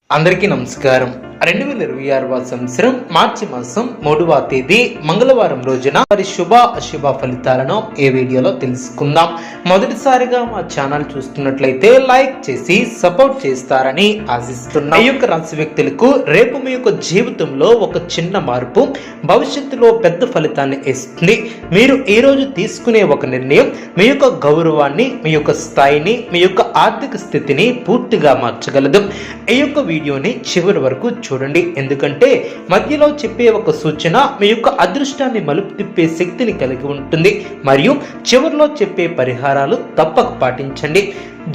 అందరికీ నమస్కారం. 2026 సంవత్సరం మార్చి మాసం 3వ తేదీ మంగళవారం రోజున వారి శుభ అశుభ ఫలితాలను ఈ వీడియోలో తెలుసుకుందాం. మొదటిసారిగా మా ఛానల్ చూస్తున్నట్లయితే లైక్ చేసి సపోర్ట్ చేస్తారని ఆశిస్తున్నాం. ఈ యొక్క రాశి వ్యక్తులకు రేపు మీ యొక్క జీవితంలో ఒక చిన్న మార్పు భవిష్యత్తులో పెద్ద ఫలితాన్ని ఇస్తుంది. మీరు ఈ రోజు తీసుకునే ఒక నిర్ణయం మీ యొక్క గౌరవాన్ని, మీ యొక్క స్థాయిని, మీ యొక్క ఆర్థిక స్థితిని పూర్తిగా మార్చగలదు. ఈ యొక్క వీడియోని చివరి వరకు చూడండి, ఎందుకంటే మధ్యలో చెప్పే ఒక సూచన మీ యొక్క అదృష్టాన్ని మలుపు తిప్పే శక్తిని కలిగి ఉంటుంది. మరియు చివరిలో చెప్పే పరిహారాలు తప్పక పాటించండి.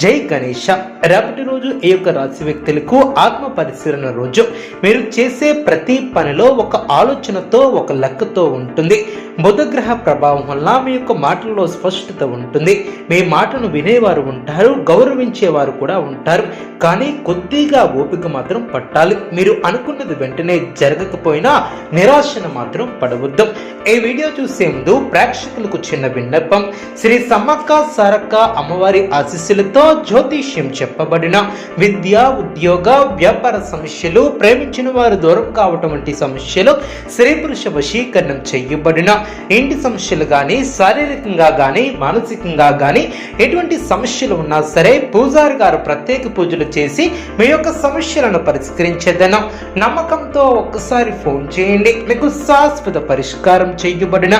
జై గణేష. రేపటి రోజు ఈ యొక్క రాశి వ్యక్తులకు ఆత్మ పరిశీలన రోజు. మీరు చేసే ప్రతి పనిలో ఒక ఆలోచనతో, ఒక లెక్కతో ఉంటుంది. బుధగ్రహ ప్రభావం వల్ల మీ యొక్క మాటల్లో స్పష్టత ఉంటుంది. మీ మాటను వినేవారు ఉంటారు, గౌరవించేవారు కూడా ఉంటారు. కానీ కొద్దిగా ఓపిక మాత్రం పట్టాలి. మీరు అనుకున్నది వెంటనే జరగకపోయినా నిరాశను మాత్రం పడవద్దు. ఈ వీడియో చూసే ముందు ప్రేక్షకులకు చిన్న విన్నపం. శ్రీ సమ్మక్క సారక్క అమ్మవారి ఆశీస్సులతో జ్యోతిష్యం చెప్పబడిన విద్య, ఉద్యోగ, వ్యాపార సమస్యలు, ప్రేమించిన వారు దూరం కావటం వంటి సమస్యలు, స్త్రీ పురుష వశీకరణం చేయబడిన ఇంటి సమస్యలు కానీ, శారీరకంగా కానీ, మానసికంగా కానీ ఎటువంటి సమస్యలు ఉన్నా సరే పూజారి గారు ప్రత్యేక పూజలు చేసి మీ యొక్క సమస్యలను పరిష్కరించేదను. నమ్మకంతో ఒక్కసారి ఫోన్ చేయండి, మీకు శాశ్వత పరిష్కారం చేయబడిన.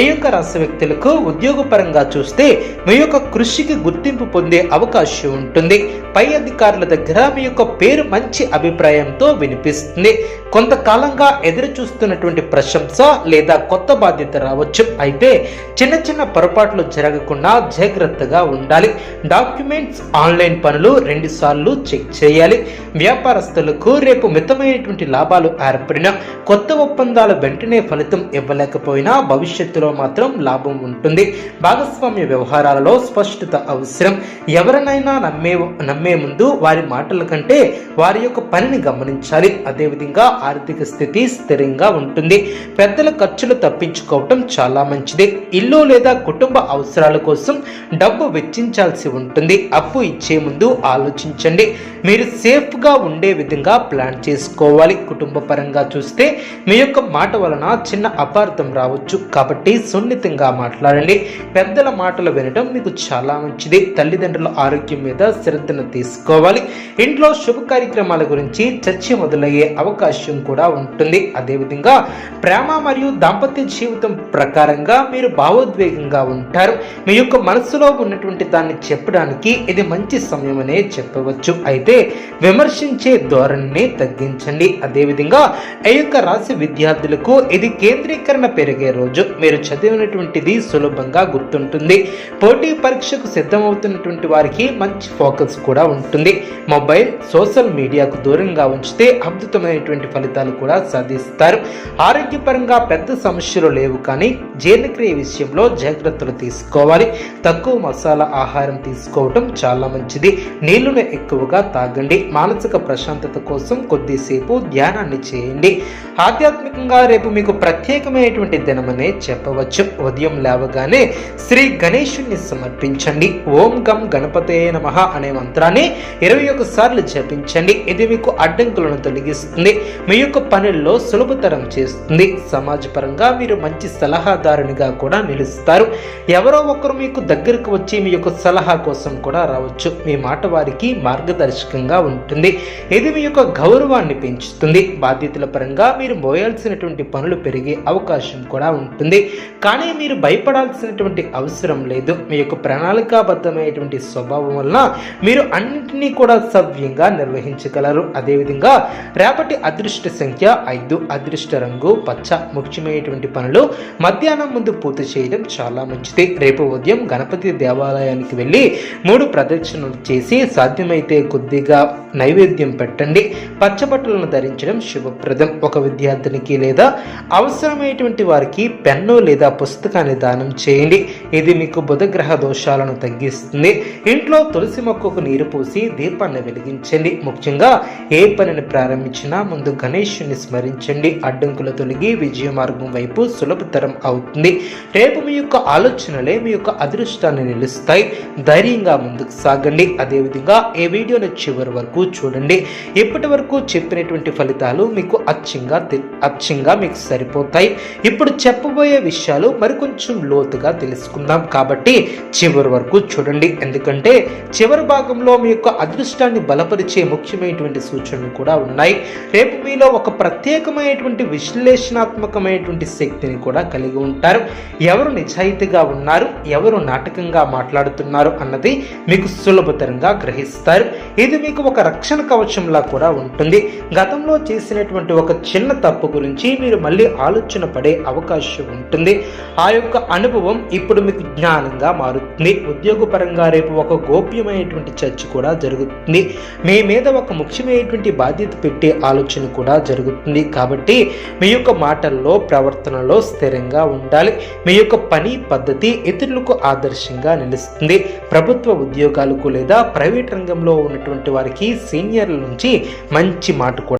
ఈ యొక్క రాశి వ్యక్తులకు ఉద్యోగపరంగా చూస్తే మీ యొక్క కృషికి గుర్తింపు పొందే అవకాశం ఉంటుంది. పై అధికారుల దగ్గర మీ యొక్క పేరు మంచి అభిప్రాయంతో వినిపిస్తుంది. కొంతకాలంగా ఎదురు చూస్తున్నటువంటి ప్రశంస లేదా కొత్త బాధ్యత రావచ్చు. అయితే చిన్న చిన్న పొరపాట్లు జరగకుండా జాగ్రత్తగా ఉండాలి. డాక్యుమెంట్స్, ఆన్లైన్ పనులు 2 సార్లు చెక్ చేయాలి. వ్యాపారస్తులకు రేపు మితమైనటువంటి లాభాలు ఏర్పడిన కొత్త ఒప్పందాలు వెంటనే ఫలితం ఇవ్వలేకపోయినా భవిష్యత్తులో మాత్రం లాభం ఉంటుంది. భాగస్వామ్య వ్యవహారాలలో స్పష్టత అవసరం. ఎవరినైనా నమ్మే ముందు వారి మాటల కంటే వారి యొక్క పనిని గమనించాలి. అదేవిధంగా ఆర్థిక స్థితి స్థిరంగా ఉంటుంది. పెద్దల ఖర్చులు తప్పించుకోవటం చాలా మంచిది. ఇల్లు లేదా కుటుంబ అవసరాల కోసం డబ్బు వెచ్చించాల్సి ఉంటుంది. అప్పు ఇచ్చే ముందు ఆలోచించండి. మీరు సేఫ్ గా ఉండే విధంగా ప్లాన్ చేసుకోవాలి. కుటుంబ పరంగా చూస్తే మీ యొక్క మాట వలన చిన్న అపార్థం రావచ్చు. కాబట్టి సున్నితంగా మాట్లాడండి. పెద్దల మాటలు వినడం మీకు చాలా మంచిది. తల్లిదండ్రుల ఆరోగ్యం మీద శ్రద్ధను తీసుకోవాలి. ఇంట్లో శుభ కార్యక్రమాల గురించి చర్చ మొదలయ్యే అవకాశం కూడా ఉంటుంది. అదేవిధంగా ప్రేమ మరియు దాంపత్య జీవితం ప్రకారంగా మీరు భావోద్వేగంగా ఉంటారు. మీ యొక్క మనసులో ఉన్నటువంటి దాన్ని చెప్పడానికి ఇది మంచి సమయం అనే చెప్పవచ్చు. అయితే విమర్శించే ధోరణిని తగ్గించండి. అదేవిధంగా ఈ యొక్క రాశి విద్యార్థులకు ఇది కేంద్రీకరణ పెరిగే రోజు. మీరు చదివినటువంటిది సులభంగా గుర్తుంటుంది. పోటీ పరీక్షకు సిద్ధమవుతున్నటువంటి వారికి మంచి ఫోకస్ కూడా ఉంటుంది. మొబైల్, సోషల్ మీడియాకు దూరంగా ఉంచితే అద్భుతమైనటువంటి ఫలితాలు కూడా సాధిస్తారు. ఆరోగ్యపరంగా పెద్ద సమస్యలు లేవు, కానీ జీర్ణక్రియ విషయంలో జాగ్రత్తలు తీసుకోవాలి. తక్కువ మసాలా ఆహారం తీసుకోవటం చాలా మంచిది. నీళ్లను ఎక్కువగా తాగండి. మానసిక ప్రశాంతత కోసం కొద్దిసేపు ధ్యానాన్ని చేయండి. ఆధ్యాత్మికంగా రేపు మీకు ప్రత్యేకమైనటువంటి దినమనే చెప్పవచ్చు. ఉదయం లేవగానే శ్రీ గణేశుని సమర్పించండి. ఓం గం గణపతయే నమః అనే మంత్రాన్ని 21 సార్లు జపించండి. ఇది మీకు అడ్డంకులను తొలగిస్తుంది. మీ యొక్క పనుల్లో సులభతరం చేస్తుంది. సమాజపరంగా మీరు మంచి సలహాదారునిగా కూడా నిలుస్తారు. ఎవరో ఒకరు మీకు దగ్గరకు వచ్చి మీ యొక్క సలహా కోసం కూడా రావచ్చు. మీ మాట వారికి మార్గదర్శకంగా ఉంటుంది. ఇది మీ యొక్క గౌరవాన్ని పెంచుతుంది. బాధ్యతల పరంగా మీరు మోయాల్సినటువంటి పనులు పెరిగే అవకాశం కూడా ఉంటుంది. కానీ మీరు భయపడాల్సినటువంటి అవసరం లేదు. మీ యొక్క ప్రణాళికాబద్ధమైనటువంటి స్వభావం వలన మీరు అన్నింటినీ కూడా సవ్యంగా నిర్వహించగలరు. అదేవిధంగా రేపటి అదృష్ట సంఖ్య 5, అదృష్ట రంగు పచ్చ. ముఖ్యమైనటువంటి పనులు మధ్యాహ్నం ముందు పూర్తి చేయడం చాలా మంచిది. రేపు ఉదయం గణపతి దేవాలయానికి వెళ్ళి 3 ప్రదక్షిణలు చేసి సాధ్యమైతే కొద్దిగా నైవేద్యం పెట్టండి. పచ్చబట్టలను ధరించడం శుభప్రదం. ఒక విద్యార్థినికి లేదా అవసరమైనటువంటి వారికి పెన్ను లేదా పుస్తకాన్ని దానం చేయండి. ఇది మీకు బుధగ్రహ దోషాలను తగ్గిస్తుంది. ఇంట్లో తులసి మొక్కకు నీరు పోసి దీపాన్ని వెలిగించండి. ముఖ్యంగా ఏ పనిని ప్రారంభించినా ముందు గణేశుని స్మరించండి. అడ్డంకులు తొలగి విజయ మార్గం వైపు సులభతరం అవుతుంది. రేపు మీ యొక్క ఆలోచనలే మీ యొక్క అదృష్టాన్ని నిలుస్తాయి. ధైర్యంగా ముందుకు సాగండి. అదేవిధంగా ఈ వీడియోని చివరి వరకు చూడండి. ఇప్పటి వరకు చెప్పినటువంటి ఫలితాలు మీకు అచ్చంగా మీకు సరిపోతాయి. ఇప్పుడు చెప్పబోయే విషయాలు మరికొంచెం లోతుగా తెలుసుకుందాం కాబట్టి చివరి వరకు చూడండి. ఎందుకంటే చివరి భాగంలో మీ యొక్క అదృష్టాన్ని బలపరిచే ముఖ్యమైనటువంటి సూచనలు కూడా ఉన్నాయి. రేపు మీలో ఒక ప్రత్యేకమైనటువంటి విశ్లేషణాత్మకమైనటువంటి శక్తిని కూడా కలిగి ఉంటారు. ఎవరు నిజాయితీగా ఉన్నారు, ఎవరు నాటకంగా మాట్లాడుతున్నారు అన్నది మీకు సులభతరంగా గ్రహిస్తారు. ఇది మీకు ఒక రక్షణ కవచంలా కూడా ఉంటుంది. గతంలో చేసినటువంటి ఒక చిన్న తప్పు గురించి మీరు మళ్ళీ ఆలోచన పడే అవకాశం ఉంటుంది. ఆ యొక్క అనుభవం ఇప్పుడు మీకు జ్ఞానంగా మారుతుంది. ఉద్యోగపరంగా రేపు ఒక గోప్యమైనటువంటి చర్చ కూడా జరుగుతుంది. మీ మీద ఒక ముఖ్యమైనటువంటి బాధ్యత పెట్టే ఆలోచన కూడా జరుగుతుంది. కాబట్టి మీ యొక్క మాటల్లో ప్రవర్తనలో స్థిరంగా ఉండాలి. మీ యొక్క పని పద్ధతి ఇతరులకు ఆదర్శంగా నిలుస్తుంది. ప్రభుత్వ ఉద్యోగాలకు లేదా ప్రైవేట్ రంగంలో ఉన్నటువంటి వారికి సీనియర్ల నుంచి మంచి మాట కూడా